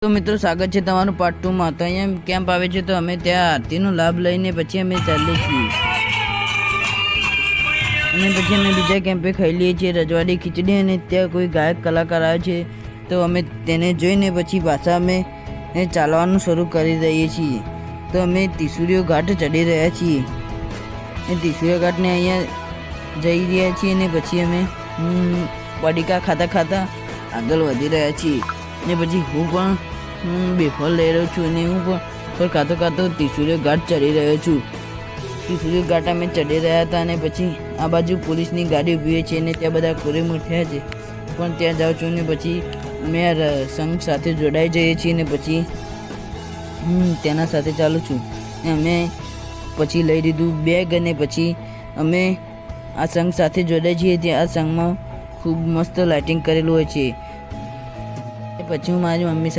તો મિત્રો સ્વાગત છે તમારું પાર્ટ 2 માં। તો અહીંયા કેમ્પ આવે છે તો અમે ત્યાં આરતીનો લાભ લઈને પછી અમે ચાલીએ છીએ અને પછી અમે બીજા કેમ્પે ખાઈ લઈએ છીએ રજવાડી ખીચડી। અને ત્યાં કોઈ ગાયક કલાકાર આવે છે તો અમે તેને જોઈને પછી પાછા અમે ચાલવાનું શરૂ કરી દઈએ છીએ। તો અમે ત્રિશુળીઓ ઘાટ ચડી રહ્યા છીએ એ ત્રિશુળીઓ ઘાટને અહીંયા જઈ રહ્યા છીએ અને પછી અમે પડીકા ખાતા ખાતા આગળ વધી રહ્યા છીએ। ને પછી હું પણ બેફળ લઈ રહ્યો છું અને હું પણ ખાતો ખાતો ત્રિશુળીઓ ઘાટ ચડી રહ્યો છું। ત્રિશુળીઓ ઘાટ અમે ચડી રહ્યા હતા અને પછી આ બાજુ પોલીસની ગાડી ઊભી છે અને ત્યાં બધા કોરેમોર થયા છે પણ ત્યાં જાઉં છું ને પછી અમે આ સંઘ સાથે જોડાઈ જઈએ છીએ ને પછી તેના સાથે ચાલું છું। અમે પછી લઈ લીધું બેગ અને પછી અમે આ સંઘ સાથે જોડાઈ છીએ। ત્યાં આ સંઘમાં ખૂબ મસ્ત લાઇટિંગ કરેલું હોય છે। પછી હું મારી મમ્મી સાથે